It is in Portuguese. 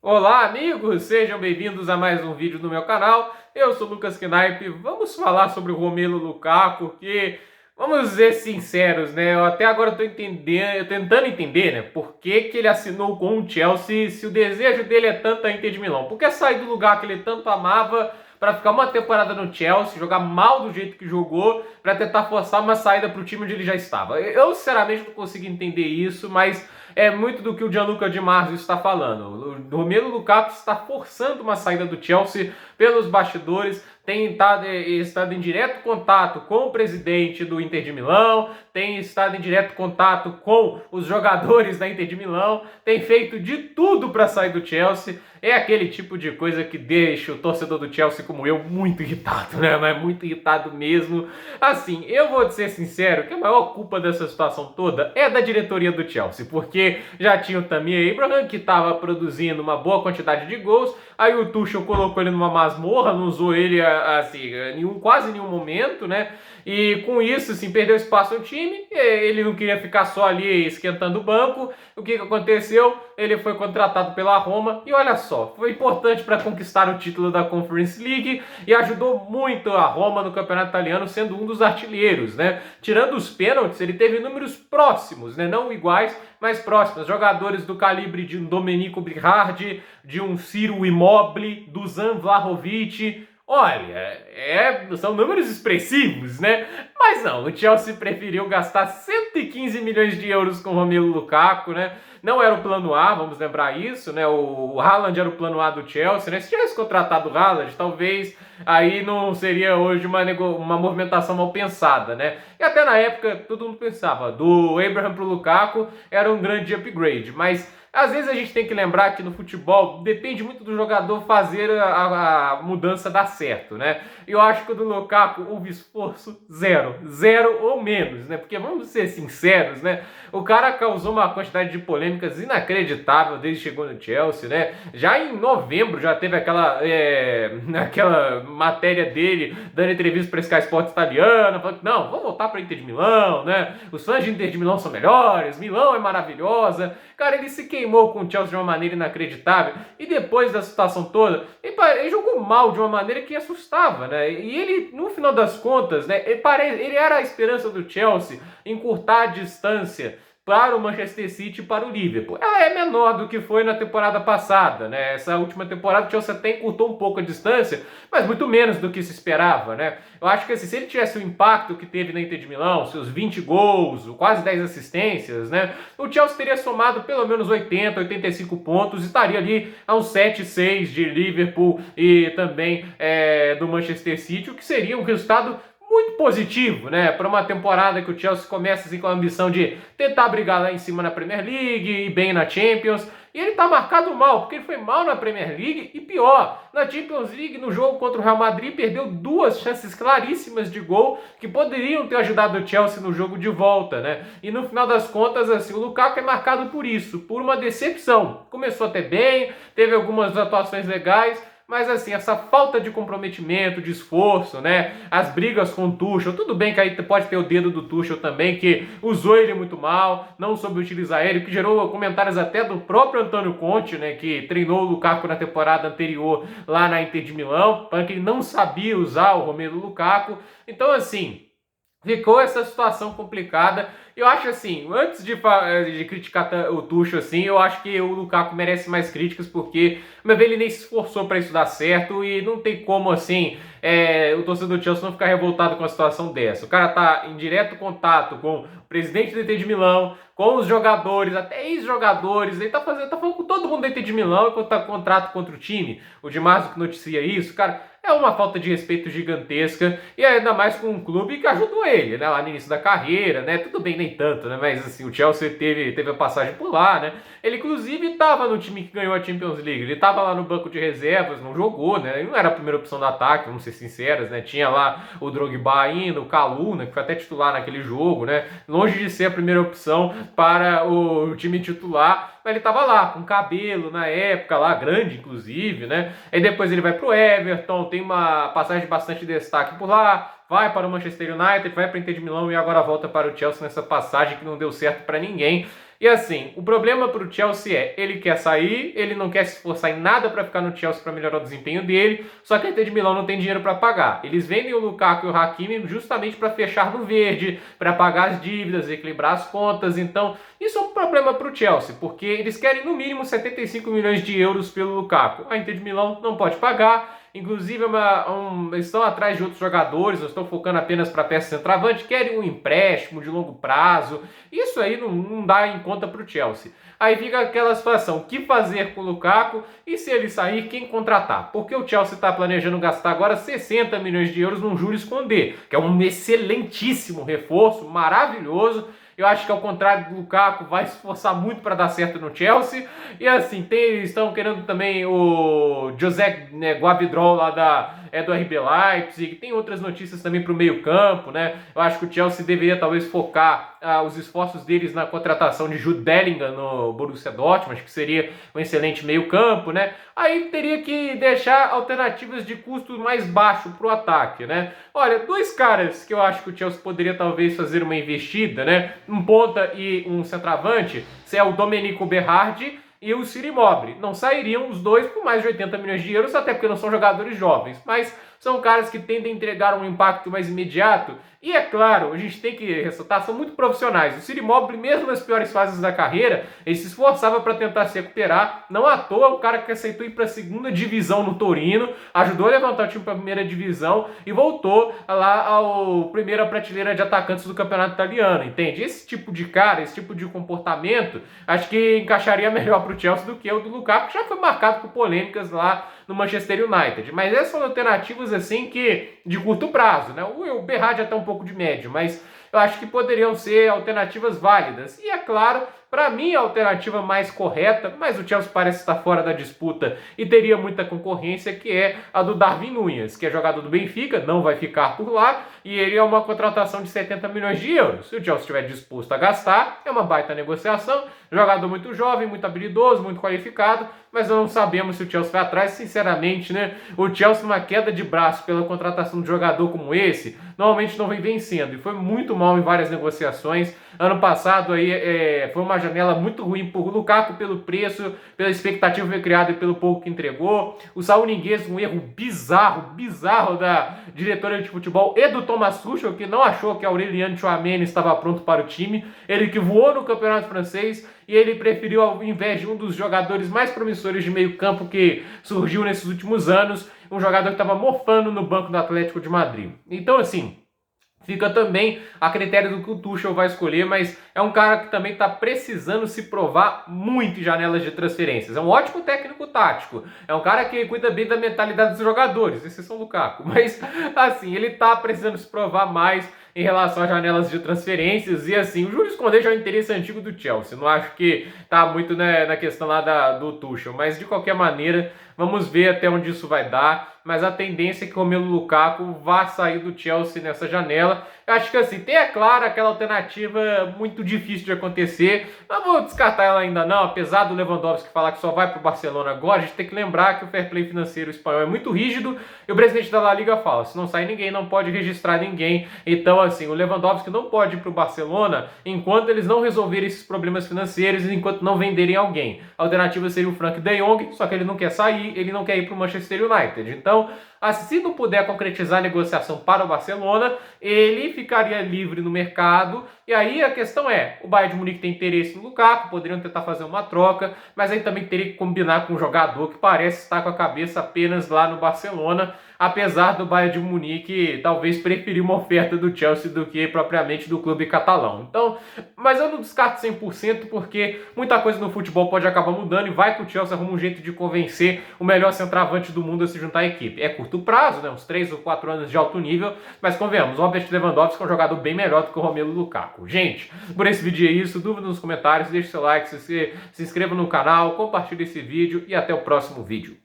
Olá, amigos! Sejam bem-vindos a mais um vídeo do meu canal. Eu sou o Lucas Knaip. Vamos falar sobre o Romelu Lukaku, que, vamos ser sinceros, né? Eu até agora estou tentando entender, né? Por que ele assinou com o Chelsea se o desejo dele é tanto a Inter de Milão? Por que sair do lugar que ele tanto amava para ficar uma temporada no Chelsea, jogar mal do jeito que jogou, para tentar forçar uma saída para o time onde ele já estava? Eu, sinceramente, não consigo entender isso, mas é muito do que o Gianluca Di Marzio está falando. O Romelu Lukaku está forçando uma saída do Chelsea pelos bastidores, tem estado em direto contato com o presidente do Inter de Milão, tem estado em direto contato com os jogadores da Inter de Milão, tem feito de tudo para sair do Chelsea. É aquele tipo de coisa que deixa o torcedor do Chelsea como eu muito irritado, né? Mas muito irritado mesmo. Assim, eu vou te ser sincero que a maior culpa dessa situação toda é da diretoria do Chelsea, porque já tinha o Tammy Abraham, que estava produzindo uma boa quantidade de gols, aí o Tuchel colocou ele numa masmorra, não usou ele assim, quase nenhum momento, né? E com isso, assim, perdeu espaço no time, ele não queria ficar só ali esquentando o banco. O que aconteceu? Ele foi contratado pela Roma e olha só, foi importante para conquistar o título da Conference League e ajudou muito a Roma no campeonato italiano, sendo um dos artilheiros, né? Tirando os pênaltis, ele teve números próximos, né? Não iguais, mas próximos. Jogadores do calibre de um Domenico Berardi, de um Ciro Immobile, do Dusan Vlahovic. Olha, são números expressivos, né? Mas não, o Chelsea preferiu gastar 115 milhões de euros com o Romelu Lukaku, né? Não era o plano A, vamos lembrar isso, né? O Haaland era o plano A do Chelsea, né? Se tivesse contratado o Haaland, talvez aí não seria hoje uma movimentação mal pensada, né? E até na época todo mundo pensava, do Abraham pro Lukaku era um grande upgrade, mas às vezes a gente tem que lembrar que no futebol depende muito do jogador fazer a mudança dar certo, né? E eu acho que o do Lukaku houve esforço zero, zero ou menos, né? Porque vamos ser sinceros, né? O cara causou uma quantidade de polêmicas inacreditável desde que chegou no Chelsea, né? Já em novembro já teve aquela matéria dele dando entrevista para Sky Sports italiana, falando que não, vamos voltar para Inter de Milão, né? Os fãs de Inter de Milão são melhores, Milão é maravilhosa. Cara, ele se queimou com o Chelsea de uma maneira inacreditável e depois da situação toda, ele jogou mal de uma maneira que assustava, né? E ele, no final das contas, né, ele era a esperança do Chelsea encurtar a distância para o Manchester City e para o Liverpool. Ela é menor do que foi na temporada passada, né? Essa última temporada o Chelsea até encurtou um pouco a distância, mas muito menos do que se esperava, né? Eu acho que assim, se ele tivesse o impacto que teve na Inter de Milão, seus 20 gols, quase 10 assistências, né? O Chelsea teria somado pelo menos 80, 85 pontos e estaria ali a uns 7, 6 de Liverpool e também do Manchester City, o que seria um resultado muito positivo, né, para uma temporada que o Chelsea começa assim com a ambição de tentar brigar lá em cima na Premier League e bem na Champions. E ele tá marcado mal, porque ele foi mal na Premier League e pior, na Champions League, no jogo contra o Real Madrid, perdeu duas chances claríssimas de gol que poderiam ter ajudado o Chelsea no jogo de volta, né? E no final das contas, assim, o Lukaku é marcado por isso, por uma decepção. Começou até bem, teve algumas atuações legais, mas assim, essa falta de comprometimento, de esforço, né? As brigas com o Tuchel, tudo bem que aí pode ter o dedo do Tuchel também, que usou ele muito mal, não soube utilizar ele, que gerou comentários até do próprio Antônio Conte, né? Que treinou o Lukaku na temporada anterior lá na Inter de Milão, para que ele não sabia usar o Romelu Lukaku. Então, assim, ficou essa situação complicada. Eu acho assim, antes de criticar o Tuchel, assim, eu acho que o Lukaku merece mais críticas, porque, meu ver, ele nem se esforçou para isso dar certo e não tem como, assim, o torcedor do Chelsea não ficar revoltado com a situação dessa. O cara tá em direto contato com o presidente do Inter de Milão, com os jogadores, até ex-jogadores, ele tá falando com todo mundo do Inter de Milão enquanto tá contrato contra o time. O Di Marzio que noticia isso, cara. É uma falta de respeito gigantesca, e ainda mais com um clube que ajudou ele, né, lá no início da carreira, né, tudo bem, nem tanto, né, mas assim, o Chelsea teve a passagem por lá, né, ele inclusive estava no time que ganhou a Champions League, ele estava lá no banco de reservas, não jogou, né, ele não era a primeira opção do ataque, vamos ser sinceros, né, tinha lá o Drogba ainda, o Kalou, né, que foi até titular naquele jogo, né, longe de ser a primeira opção para o time titular, mas ele estava lá, com cabelo na época, lá grande inclusive, né? Aí depois ele vai pro Everton, tem uma passagem de bastante destaque por lá, vai para o Manchester United, vai para o Inter de Milão e agora volta para o Chelsea nessa passagem que não deu certo para ninguém. E assim, o problema para o Chelsea é, ele quer sair, ele não quer se esforçar em nada para ficar no Chelsea para melhorar o desempenho dele, só que a Inter de Milão não tem dinheiro para pagar. Eles vendem o Lukaku e o Hakimi justamente para fechar no verde, para pagar as dívidas, equilibrar as contas. Então, isso é um problema para o Chelsea, porque eles querem no mínimo 75 milhões de euros pelo Lukaku. A Inter de Milão não pode pagar. Inclusive, eles estão atrás de outros jogadores, não estão focando apenas para peça centroavante, querem um empréstimo de longo prazo. Isso aí não dá em conta para o Chelsea. Aí fica aquela situação, o que fazer com o Lukaku e se ele sair, quem contratar? Porque o Chelsea está planejando gastar agora 60 milhões de euros num Jules Koundé, que é um excelentíssimo reforço, maravilhoso. Eu acho que ao contrário do Lukaku, vai se esforçar muito para dar certo no Chelsea. E assim, estão querendo também o José Guavidrol lá do RB Leipzig. Tem outras notícias também para o meio campo, né? Eu acho que o Chelsea deveria talvez focar os esforços deles na contratação de Jude Bellingham no Borussia Dortmund, que seria um excelente meio campo, né? Aí teria que deixar alternativas de custo mais baixo para o ataque, né? Olha, dois caras que eu acho que o Chelsea poderia talvez fazer uma investida, né? Um ponta e um centroavante, se é o Domenico Berardi e o Ciro Immobile. Não sairiam os dois por mais de 80 milhões de euros, até porque não são jogadores jovens, mas são caras que tendem a entregar um impacto mais imediato. E é claro, a gente tem que ressaltar, são muito profissionais. O Ciro Immobile, mesmo nas piores fases da carreira, ele se esforçava para tentar se recuperar. Não à toa, o cara que aceitou ir para a segunda divisão no Torino, ajudou a levantar o time para a primeira divisão e voltou lá ao primeira prateleira de atacantes do campeonato italiano, entende? Esse tipo de cara, esse tipo de comportamento, acho que encaixaria melhor para o Chelsea do que o do Lukaku, que já foi marcado por polêmicas lá no Manchester United. Mas essas são alternativas assim que de curto prazo, né? O Berardi até um pouco de médio, mas eu acho que poderiam ser alternativas válidas. E é claro, para mim a alternativa mais correta, mas o Chelsea parece estar fora da disputa e teria muita concorrência, que é a do Darwin Núñez, que é jogador do Benfica, não vai ficar por lá, e ele é uma contratação de 70 milhões de euros. Se o Chelsea estiver disposto a gastar, é uma baita negociação, jogador muito jovem, muito habilidoso, muito qualificado, mas não sabemos se o Chelsea vai atrás. Sinceramente, né? O Chelsea, numa queda de braço pela contratação de jogador como esse, normalmente não vem vencendo, e foi muito mal em várias negociações. Ano passado aí foi uma janela muito ruim por Lukaku pelo preço, pela expectativa que foi criada e pelo pouco que entregou. O Saúl Ñíguez, um erro bizarro da diretora de futebol e do Thomas Tuchel, que não achou que Aurélien Tchouaméni estava pronto para o time. Ele que voou no campeonato francês e ele preferiu, ao invés de um dos jogadores mais promissores de meio campo que surgiu nesses últimos anos, um jogador que estava mofando no banco do Atlético de Madrid. Então, assim, fica também a critério do que o Tuchel vai escolher, mas é um cara que também está precisando se provar muito em janelas de transferências. É um ótimo técnico tático, é um cara que cuida bem da mentalidade dos jogadores, exceção do Lukaku, mas assim, ele está precisando se provar mais em relação às janelas de transferências. E assim, o Jules Koundé já é um interesse antigo do Chelsea, não acho que tá muito, né, na questão lá do Tuchel, mas de qualquer maneira, vamos ver até onde isso vai dar. Mas a tendência é que o Romelu Lukaku vá sair do Chelsea nessa janela. Eu acho que assim, tem, é claro, aquela alternativa muito difícil de acontecer. Não vou descartar ela ainda não, apesar do Lewandowski falar que só vai para o Barcelona agora. A gente tem que lembrar que o fair play financeiro espanhol é muito rígido e o presidente da La Liga fala, se não sair ninguém, não pode registrar ninguém. Então assim, o Lewandowski não pode ir para o Barcelona enquanto eles não resolverem esses problemas financeiros e enquanto não venderem alguém. A alternativa seria o Frank de Jong, só que ele não quer sair, ele não quer ir para o Manchester United. Então, se não puder concretizar a negociação para o Barcelona, ele ficaria livre no mercado. E aí a questão é, o Bayern de Munique tem interesse no Lukaku, poderiam tentar fazer uma troca, mas aí também teria que combinar com um jogador que parece estar com a cabeça apenas lá no Barcelona, apesar do Bayern de Munique talvez preferir uma oferta do Chelsea do que propriamente do clube catalão. Então, mas eu não descarto 100% porque muita coisa no futebol pode acabar mudando e vai que o Chelsea arruma um jeito de convencer o melhor centroavante do mundo a se juntar à equipe. É curto prazo, né? Uns 3 ou 4 anos de alto nível, mas convenhamos, o Robert Lewandowski é um jogador bem melhor do que o Romelu Lukaku. Gente, por esse vídeo é isso, dúvida nos comentários, deixe seu like, se inscreva no canal, compartilhe esse vídeo e até o próximo vídeo.